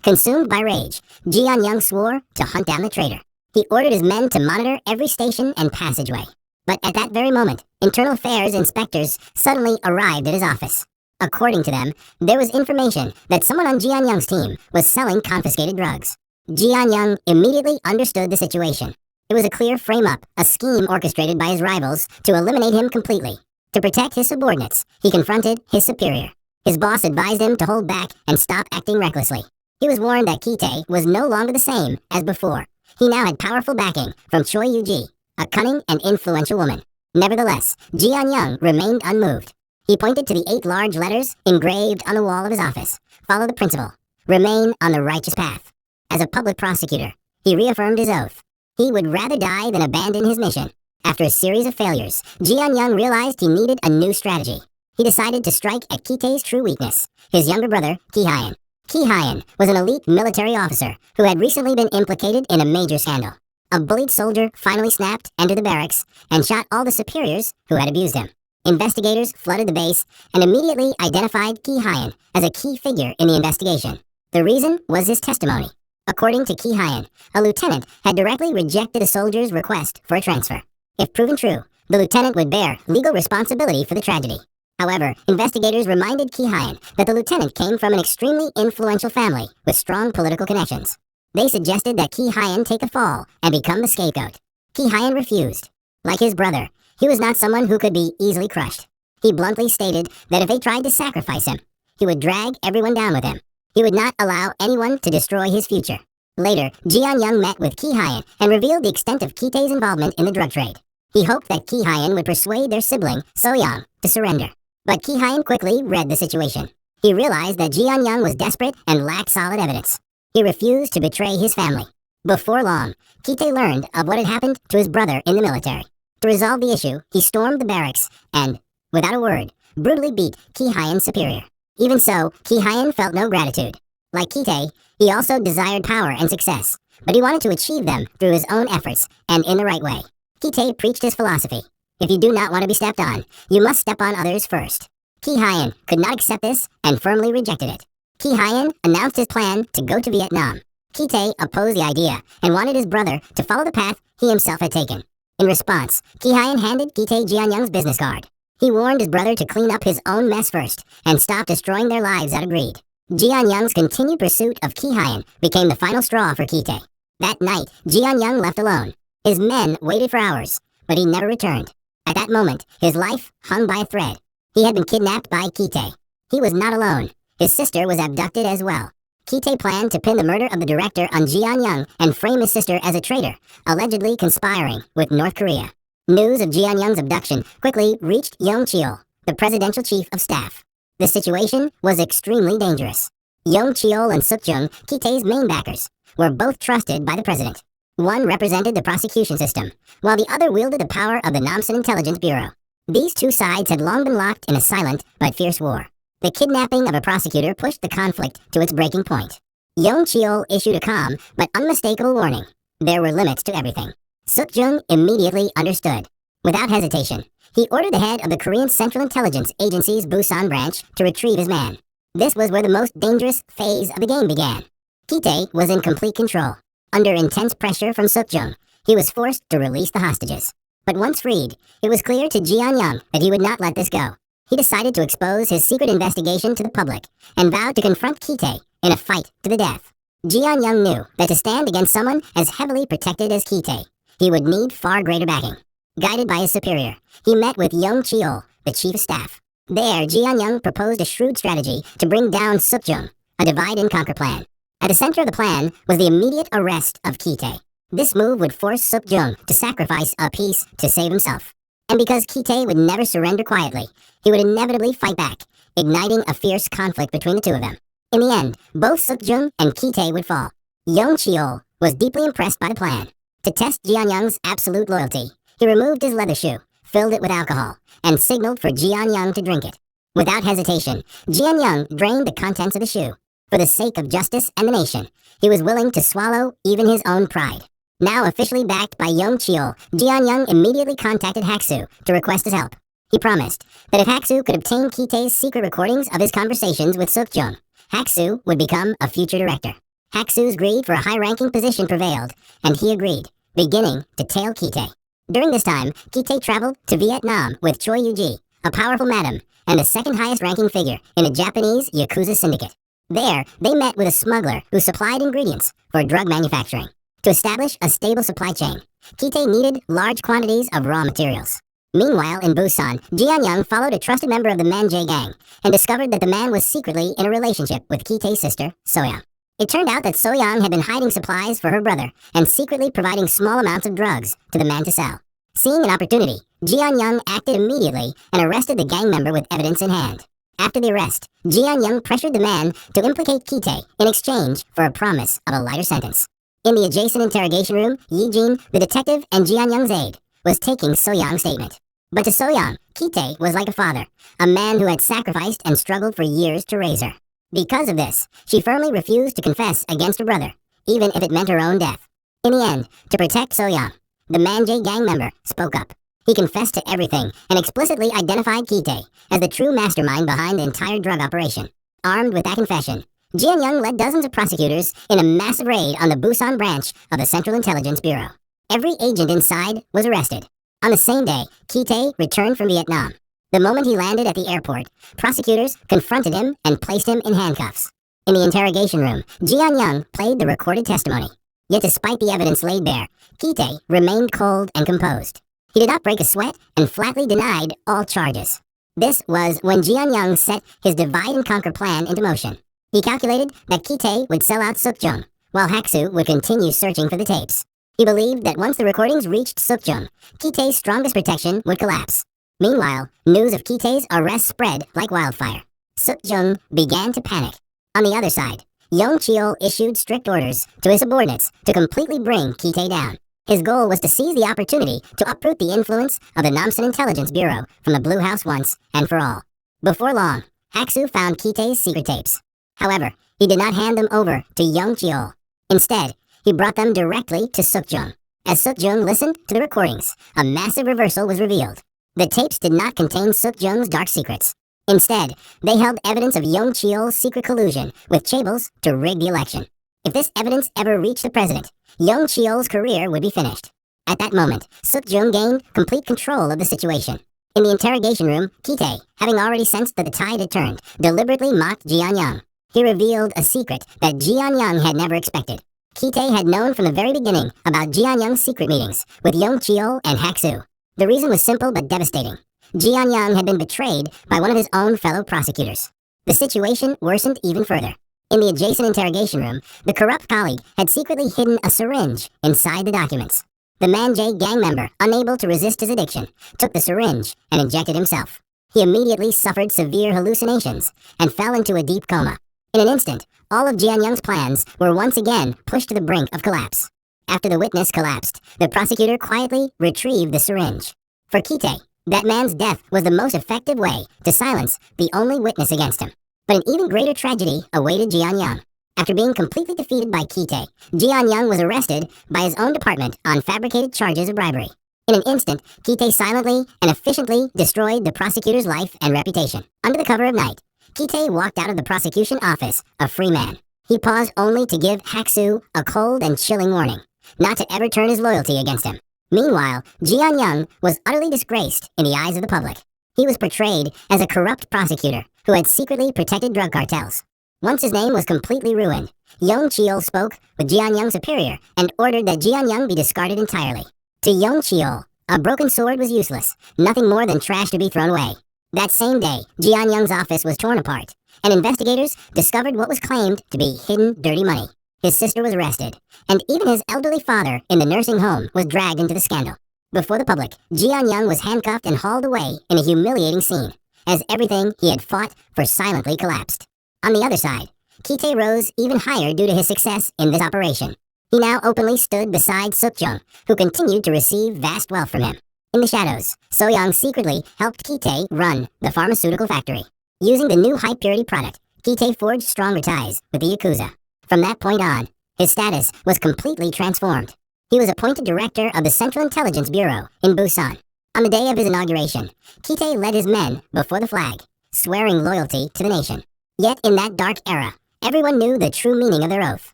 Consumed by rage, Jianyang swore to hunt down the traitor. He ordered his men to monitor every station and passageway. But at that very moment, internal affairs inspectors suddenly arrived at his office. According to them, there was information that someone on Jianyang's team was selling confiscated drugs. Jianyang immediately understood the situation. It was a clear frame-up, a scheme orchestrated by his rivals to eliminate him completely. To protect his subordinates, he confronted his superior. His boss advised him to hold back and stop acting recklessly. He was warned that Kitae was no longer the same as before. He now had powerful backing from Choi Yuji, a cunning and influential woman. Nevertheless, Jianyang remained unmoved. He pointed to the 8 large letters engraved on the wall of his office. Follow the principle. Remain on the righteous path. As a public prosecutor, he reaffirmed his oath. He would rather die than abandon his mission. After a series of failures, Jianyang realized he needed a new strategy. He decided to strike at Kitae's true weakness, his younger brother, Ki-hyen. Ki-hyen was an elite military officer who had recently been implicated in a major scandal. A bullied soldier finally snapped, entered the barracks, and shot all the superiors who had abused him. Investigators flooded the base and immediately identified Ki-hyen as a key figure in the investigation. The reason was his testimony. According to Ki-hyen, a lieutenant had directly rejected a soldier's request for a transfer. If proven true, the lieutenant would bear legal responsibility for the tragedy. However, investigators reminded Ki-hyen that the lieutenant came from an extremely influential family with strong political connections. They suggested that Ki-hyen take the fall and become the scapegoat. Ki-hyen refused. Like his brother, he was not someone who could be easily crushed. He bluntly stated that if they tried to sacrifice him, he would drag everyone down with him. He would not allow anyone to destroy his future. Later, Jianyang met with Ki-hyen and revealed the extent of Kitae's involvement in the drug trade. He hoped that Ki-hyen would persuade their sibling, So-young, to surrender. But Ki-hyen quickly read the situation. He realized that Jianyang was desperate and lacked solid evidence. He refused to betray his family. Before long, Kitae learned of what had happened to his brother in the military. To resolve the issue, he stormed the barracks and, without a word, brutally beat Ki-hyen's superior. Even so, Ki-hyen felt no gratitude. Like Kitae, he also desired power and success, but he wanted to achieve them through his own efforts and in the right way. Ki-tae preached his philosophy. If you do not want to be stepped on, you must step on others first. Ki-hyen could not accept this and firmly rejected it. Ki-hyen announced his plan to go to Vietnam. Ki-tae opposed the idea and wanted his brother to follow the path he himself had taken. In response, Ki-hyen handed Ki-tae Ji-young's business card. He warned his brother to clean up his own mess first and stop destroying their lives out of greed. Ji-young's continued pursuit of Ki-hyen became the final straw for Ki-tae. That night, Ji-young left alone. His men waited for hours, but he never returned. At that moment, his life hung by a thread. He had been kidnapped by Ki-tae. He was not alone. His sister was abducted as well. Ki-tae planned to pin the murder of the director on Ji-young and frame his sister as a traitor, allegedly conspiring with North Korea. News of Ji-young's abduction quickly reached Young Cheol, the presidential chief of staff. The situation was extremely dangerous. Young Cheol and Suk-jung, Ki-tae's main backers, were both trusted by the president. One represented the prosecution system, while the other wielded the power of the Namsan Intelligence Bureau. These two sides had long been locked in a silent but fierce war. The kidnapping of a prosecutor pushed the conflict to its breaking point. Young Cheol issued a calm but unmistakable warning. There were limits to everything. Suk-jung immediately understood. Without hesitation, he ordered the head of the Korean Central Intelligence Agency's Busan branch to retrieve his man. This was where the most dangerous phase of the game began. Ki-tae was in complete control. Under intense pressure from Suk-jung, he was forced to release the hostages. But once freed, it was clear to Ji-young that he would not let this go. He decided to expose his secret investigation to the public and vowed to confront Ki-tae in a fight to the death. Ji-young knew that to stand against someone as heavily protected as Ki-tae, he would need far greater backing. Guided by his superior, he met with Young Cheol, the chief of staff. There, Ji-young proposed a shrewd strategy to bring down Suk-jung, a divide-and-conquer plan. At the center of the plan was the immediate arrest of Ki-tae. This move would force Suk-jung to sacrifice a piece to save himself. And because Ki-tae would never surrender quietly, he would inevitably fight back, igniting a fierce conflict between the two of them. In the end, both Suk-jung and Ki-tae would fall. Young Cheol was deeply impressed by the plan. To test Ji-young's absolute loyalty, he removed his leather shoe, filled it with alcohol, and signaled for Ji-young to drink it. Without hesitation, Ji-young drained the contents of the shoe. For the sake of justice and the nation, he was willing to swallow even his own pride. Now officially backed by Young Cheol, Ji-young immediately contacted Hak-soo to request his help. He promised that if Hak-soo could obtain Ki-tae's secret recordings of his conversations with Suk-jung, Hak-soo would become a future director. Hak-soo's greed for a high-ranking position prevailed, and he agreed, beginning to tail Ki-tae. During this time, Ki-tae traveled to Vietnam with Choi Yu-ji, a powerful madam, and the second highest-ranking figure in a Japanese Yakuza syndicate. There, they met with a smuggler who supplied ingredients for drug manufacturing. To establish a stable supply chain, Ki-tae needed large quantities of raw materials. Meanwhile, in Busan, Ji-young followed a trusted member of the Manjae gang and discovered that the man was secretly in a relationship with Ki-tae's sister, So-young. It turned out that So-young had been hiding supplies for her brother and secretly providing small amounts of drugs to the man to sell. Seeing an opportunity, Ji-young acted immediately and arrested the gang member with evidence in hand. After the arrest, Ji-young pressured the man to implicate Ki-tae in exchange for a promise of a lighter sentence. In the adjacent interrogation room, Yi-jin, the detective and Ji-young's aide, was taking So-young's statement. But to So-young, Ki-tae was like a father, a man who had sacrificed and struggled for years to raise her. Because of this, she firmly refused to confess against her brother, even if it meant her own death. In the end, to protect So-young, the Manjae gang member spoke up. He confessed to everything and explicitly identified Ki-tae as the true mastermind behind the entire drug operation. Armed with that confession, Ji-young led dozens of prosecutors in a massive raid on the Busan branch of the Central Intelligence Bureau. Every agent inside was arrested. On the same day, Ki-tae returned from Vietnam. The moment he landed at the airport, prosecutors confronted him and placed him in handcuffs. In the interrogation room, Ji-young played the recorded testimony. Yet despite the evidence laid bare, Ki-tae remained cold and composed. He did not break a sweat and flatly denied all charges. This was when Ji-young set his divide-and-conquer plan into motion. He calculated that Ki-tae would sell out Suk-jung, while Hak-soo would continue searching for the tapes. He believed that once the recordings reached Suk-jung, Ki-tae's strongest protection would collapse. Meanwhile, news of Ki-tae's arrest spread like wildfire. Suk-jung began to panic. On the other side, Young Cheol issued strict orders to his subordinates to completely bring Ki-tae down. His goal was to seize the opportunity to uproot the influence of the Namsan Intelligence Bureau from the Blue House once and for all. Before long, Hak-soo found Ki-tae's secret tapes. However, he did not hand them over to Young Cheol. Instead, He brought them directly to Sukjung. As Sukjung listened to the recordings, a massive reversal was revealed. The tapes did not contain Sukjung's dark secrets. Instead, they held evidence of Young Cheol's secret collusion with Chaebol to rig the election. If this evidence ever reached the president, Young Cheol's career would be finished. At that moment, Sukjung gained complete control of the situation. In the interrogation room, Kitae, having already sensed that the tide had turned, deliberately mocked Jianyang. He revealed a secret that Jianyang had never expected. Kitae had known from the very beginning about Jianyang's secret meetings with Young Cheol and Haksu. The reason was simple but devastating. Jianyang had been betrayed by one of his own fellow prosecutors. The situation worsened even further. In the adjacent interrogation room, the corrupt colleague had secretly hidden a syringe inside the documents. The Manjay gang member, unable to resist his addiction, took the syringe and injected himself. He immediately suffered severe hallucinations and fell into a deep coma. In an instant, all of Jianyang's plans were once again pushed to the brink of collapse. After the witness collapsed, the prosecutor quietly retrieved the syringe. For Kitae, that man's death was the most effective way to silence the only witness against him. But an even greater tragedy awaited Jianyang. After being completely defeated by Kitae, Jianyang was arrested by his own department on fabricated charges of bribery. In an instant, Kitae silently and efficiently destroyed the prosecutor's life and reputation. Under the cover of night, Kitae walked out of the prosecution office a free man. He paused only to give Haksu a cold and chilling warning, not to ever turn his loyalty against him. Meanwhile, Jianyang was utterly disgraced in the eyes of the public. He was portrayed as a corrupt prosecutor who had secretly protected drug cartels. Once his name was completely ruined, Young Cheol spoke with Jianyang's superior and ordered that Jianyang be discarded entirely. To Young Cheol, a broken sword was useless, nothing more than trash to be thrown away. That same day, Jianyang's office was torn apart, and investigators discovered what was claimed to be hidden dirty money. His sister was arrested, and even his elderly father in the nursing home was dragged into the scandal. Before the public, Jianyang was handcuffed and hauled away in a humiliating scene, as everything he had fought for silently collapsed. On the other side, Kitae rose even higher due to his success in this operation. He now openly stood beside Sukjung, who continued to receive vast wealth from him. In the shadows, Soyoung secretly helped Kitae run the pharmaceutical factory. Using the new high-purity product, Kitae forged stronger ties with the Yakuza. From that point on, his status was completely transformed. He was appointed director of the Central Intelligence Bureau in Busan. On the day of his inauguration, Kitae led his men before the flag, swearing loyalty to the nation. Yet in that dark era, everyone knew the true meaning of their oath.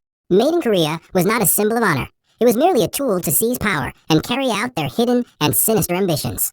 Made in Korea was not a symbol of honor. It was merely a tool to seize power and carry out their hidden and sinister ambitions.